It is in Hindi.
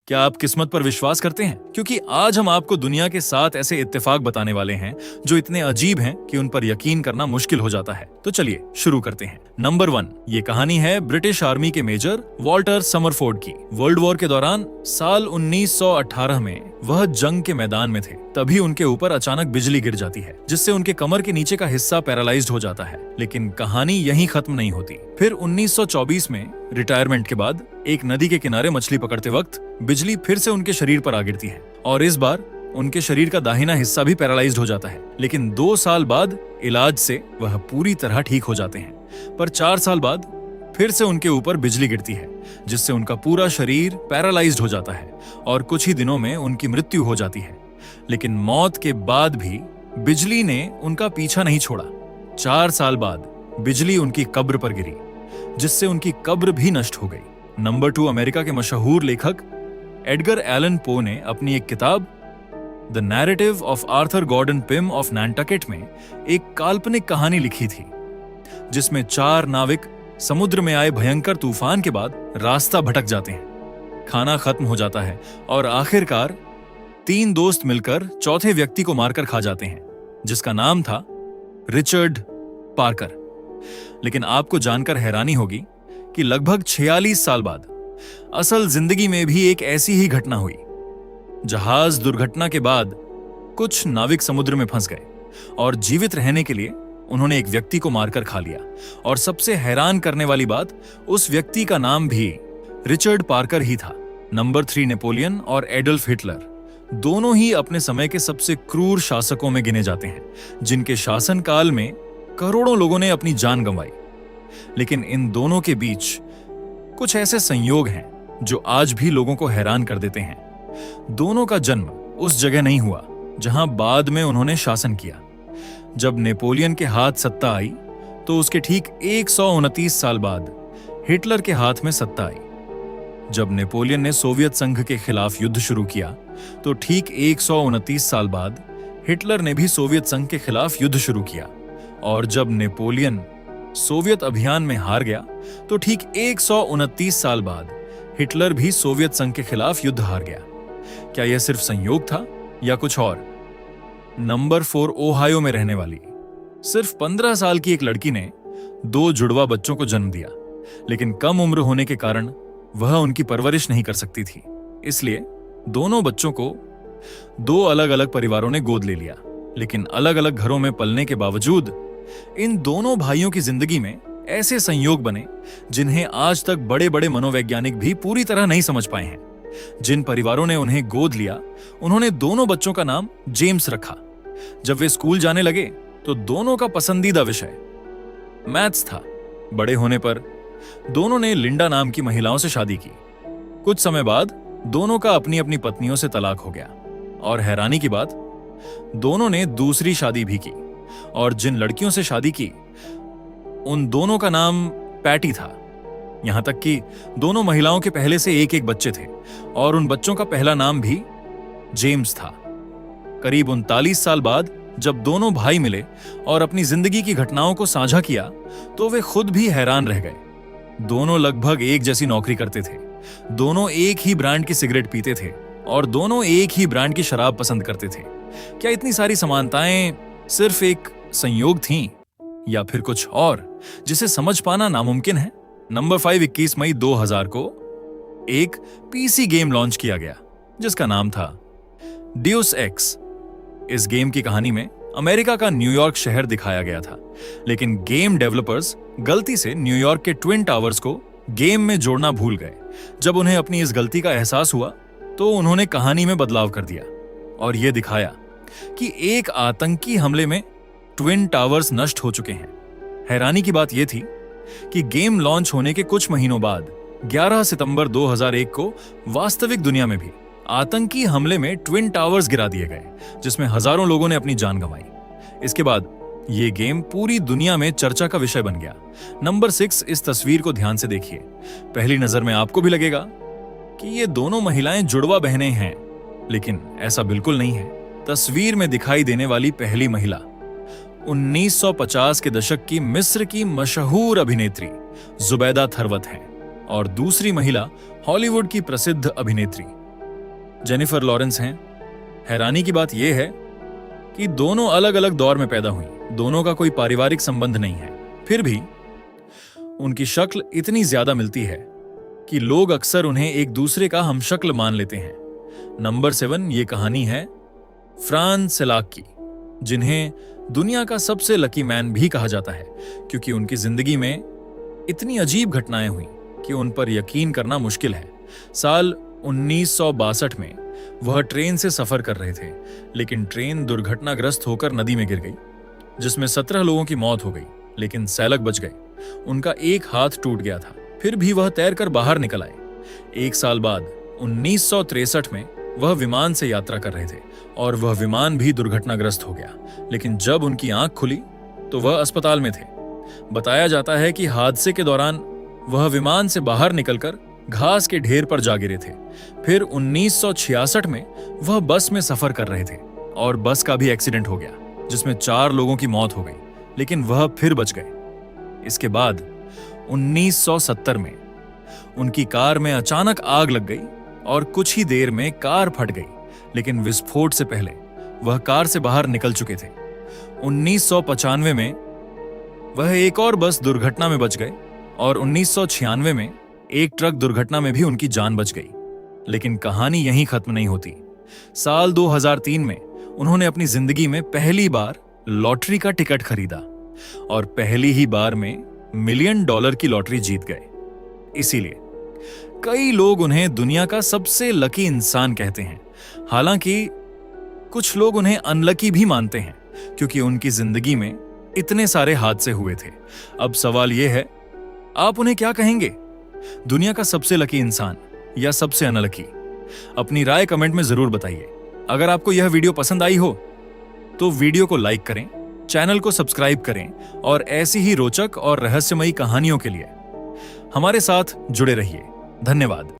क्या आप किस्मत पर विश्वास करते हैं? क्योंकि आज हम आपको दुनिया के 7 ऐसे इत्तेफाक बताने वाले हैं जो इतने अजीब हैं कि उन पर यकीन करना मुश्किल हो जाता है। तो चलिए शुरू करते हैं। नंबर 1, ये कहानी है ब्रिटिश आर्मी के मेजर वॉल्टर समरफोर्ड की। वर्ल्ड वॉर के दौरान साल 1918 में वह जंग के मैदान में थे। तभी उनके ऊपर अचानक बिजली गिर जाती है, जिससे उनके कमर के नीचे का हिस्सा पैरालाइज्ड हो जाता है। लेकिन कहानी यहीं खत्म नहीं होती। फिर 1924 में रिटायरमेंट के बाद एक नदी के किनारे मछली पकड़ते वक्त बिजली फिर से उनके शरीर पर आ गिरती है और इस बार उनके शरीर का दाहिना हिस्सा भी पैरालाइज्ड हो जाता है। लेकिन 2 साल बाद इलाज से वह पूरी तरह ठीक हो जाते हैं। पर 4 साल बाद फिर से उनके ऊपर बिजली गिरती है, जिससे उनका पूरा शरीर पैरालाइज्ड हो जाता है और कुछ ही दिनों में उनकी मृत्यु हो जाती है। लेकिन मौत के बाद भी बिजली ने उनका पीछा नहीं छोड़ा। 4 साल बाद बिजली उनकी कब्र पर गिरी, जिससे उनकी कब्र भी नष्ट हो गई। नंबर 2, अमेरिका के मशहूर लेखक एडगर एलन पो ने अपनी एक किताब the narrative of Arthur Gordon Pym of Nantucket में एक काल्पनिक कहानी लिखी थी, जिसमें 4 नाविक समुद्र में आए भयंकर तूफान के बाद रास्ता भटक जाते हैं, खाना खत्म हो जाता है और आखिरकार 3 दोस्त मिलकर चौथे व्यक्ति को मारकर खा जाते हैं, जिसका नाम था रिचर्ड पार्कर। लेकिन आपको जानकर हैरानी होगी कि लगभग 46 साल बाद असल जिंदगी में भी एक ऐसी ही घटना हुई। जहाज दुर्घटना के बाद कुछ नाविक समुद्र में फंस गए और जीवित रहने के लिए उन्होंने एक व्यक्ति को मारकर खा लिया। और सबसे हैरान करने वाली बात, उस व्यक्ति का नाम भी रिचर्ड पार्कर ही था। नंबर 3, नेपोलियन और एडल्फ हिटलर दोनों ही अपने समय के सबसे क्रूर शासकों में गिने जाते हैं, जिनके शासनकाल में करोड़ों लोगों ने अपनी जान गंवाई। लेकिन इन दोनों के बीच कुछ ऐसे संयोग हैं जो आज भी लोगों को हैरान कर देते हैं। दोनों का जन्म उस जगह नहीं हुआ जहां बाद में उन्होंने शासन किया। जब नेपोलियन के हाथ सत्ता आई तो उसके ठीक 129 साल बाद हिटलर के हाथ में सत्ता आई। जब नेपोलियन ने सोवियत संघ के खिलाफ युद्ध शुरू किया तो ठीक 129 साल बाद हिटलर ने भी सोवियत संघ के खिलाफ युद्ध शुरू किया। और जब नेपोलियन सोवियत अभियान में हार गया तो ठीक 129 साल बाद हिटलर भी सोवियत संघ के खिलाफ युद्ध हार गया। क्या यह सिर्फ संयोग था या कुछ और? नंबर 4, ओहायो में रहने वाली सिर्फ 15 साल की एक लड़की ने 2 जुड़वा बच्चों को जन्म दिया। लेकिन कम उम्र होने के कारण वह उनकी परवरिश नहीं कर सकती थी, इसलिए दोनों बच्चों को 2 अलग अलग परिवारों ने गोद ले लिया। लेकिन अलग अलग घरों में पलने के बावजूद इन दोनों भाइयों की जिंदगी में ऐसे संयोग बने जिन्हें आज तक बड़े बड़े मनोवैज्ञानिक भी पूरी तरह नहीं समझ पाए हैं। जिन परिवारों ने उन्हें गोद लिया, उन्होंने दोनों बच्चों का नाम जेम्स रखा। जब वे स्कूल जाने लगे तो दोनों का पसंदीदा विषय मैथ्स था। बड़े होने पर दोनों ने लिंडा नाम की महिलाओं से शादी की। कुछ समय बाद दोनों का अपनी अपनी पत्नियों से तलाक हो गया और हैरानी की बात, दोनों ने दूसरी शादी भी की और जिन लड़कियों से शादी की उन दोनों का नाम पैटी था। यहां तक कि दोनों महिलाओं के पहले से एक एक बच्चे थे और उन बच्चों का पहला नाम भी जेम्स था। करीब 39 साल बाद जब दोनों भाई मिले और अपनी जिंदगी की घटनाओं को साझा किया तो वे खुद भी हैरान रह गए। दोनों लगभग एक जैसी नौकरी करते थे, दोनों एक ही ब्रांड की सिगरेट पीते थे और दोनों एक ही ब्रांड की शराब पसंद करते थे। क्या इतनी सारी समानताएं सिर्फ एक संयोग थीं या फिर कुछ और जिसे समझ पाना नामुमकिन है? नंबर 5, 21 मई 2000 को एक पीसी गेम लॉन्च किया गया जिसका नाम था ड्यूस एक्स। इस गेम की कहानी में अमेरिका का न्यूयॉर्क शहर दिखाया गया था, लेकिन गेम डेवलपर्स गलती से न्यूयॉर्क के ट्विन टावर्स को गेम में जोड़ना भूल गए। जब उन्हें अपनी इस गलती का एहसास हुआ तो उन्होंने कहानी में बदलाव कर दिया और यह दिखाया कि एक आतंकी हमले में ट्विन टावर्स नष्ट हो चुके हैं। हैरानी की बात यह थी कि गेम लॉन्च होने के कुछ महीनों बाद 11 सितंबर 2001 को वास्तविक दुनिया में भी आतंकी हमले में ट्विन टावर्स गिरा दिए गए, जिसमें हजारों लोगों ने अपनी जान गंवाई। इसके बाद यह गेम पूरी दुनिया में चर्चा का विषय बन गया। नंबर 6, इस तस्वीर को ध्यान से देखिए। पहली नजर में आपको भी लगेगा कि ये दोनों महिलाएं जुड़वा बहनें हैं, लेकिन ऐसा बिल्कुल नहीं है। तस्वीर में दिखाई देने वाली पहली महिला 1950 के दशक की मिस्र की मशहूर अभिनेत्री जुबैदा थरवत हैं और दूसरी महिला हॉलीवुड की प्रसिद्ध अभिनेत्री जेनिफर लॉरेंस हैं। हैरानी की बात यह है कि दोनों अलग अलग दौर में पैदा हुई, दोनों का कोई पारिवारिक संबंध नहीं है, फिर भी उनकी शक्ल इतनी ज्यादा मिलती है कि लोग अक्सर उन्हें एक दूसरे का हमशक्ल मान लेते हैं। नंबर 7 ये कहानी है फ्रांज सेलाक की, जिन्हें दुनिया का सबसे लकी मैन भी कहा जाता है क्योंकि उनकी जिंदगी में इतनी अजीब घटनाएं हुई कि उन पर यकीन करना मुश्किल है। साल 1962 में वह ट्रेन से सफर कर रहे थे, लेकिन ट्रेन दुर्घटनाग्रस्त होकर नदी में गिर गई, जिसमेमें 17 लोगों की मौत हो गई, लेकिन सेलाक बच गए। उनका एक हाथ टूट गया था, फिर भी वह तैरकर बाहर निकल आए। एक साल बाद 1963 में वह विमान से यात्रा कर रहे थे और वह विमान भी दुर्घटनाग्रस्त हो गया, लेकिन जब उनकी आंख खुली तो वह अस्पताल में थे। बताया जाता है कि हादसे के दौरान वह विमान से बाहर निकलकर घास के ढेर पर जा गिरे थे। फिर 1966 में वह बस में सफर कर रहे थे और बस का भी एक्सीडेंट हो गया, जिसमें 4 लोगों की मौत हो गई, लेकिन वह फिर बच गए। इसके बाद 1970 में उनकी कार में अचानक आग लग गई और कुछ ही देर में कार फट गई, लेकिन विस्फोट से पहले वह कार से बाहर निकल चुके थे। 1995 में वह एक और बस दुर्घटना में बच गए और 1996 में एक ट्रक दुर्घटना में भी उनकी जान बच गई। लेकिन कहानी यहीं खत्म नहीं होती। साल 2003 में उन्होंने अपनी जिंदगी में पहली बार लॉटरी का टिकट खरीदा और पहली ही बार में $1 मिलियन की लॉटरी जीत गए। इसीलिए कई लोग उन्हें दुनिया का सबसे लकी इंसान कहते हैं। हालांकि कुछ लोग उन्हें अनलकी भी मानते हैं क्योंकि उनकी जिंदगी में इतने सारे हादसे हुए थे। अब सवाल यह है, आप उन्हें क्या कहेंगे? दुनिया का सबसे लकी इंसान या सबसे अनलकी? अपनी राय कमेंट में जरूर बताइए। अगर आपको यह वीडियो पसंद आई हो तो वीडियो को लाइक करें, चैनल को सब्सक्राइब करें और ऐसी ही रोचक और रहस्यमयी कहानियों के लिए हमारे साथ जुड़े रहिए। धन्यवाद।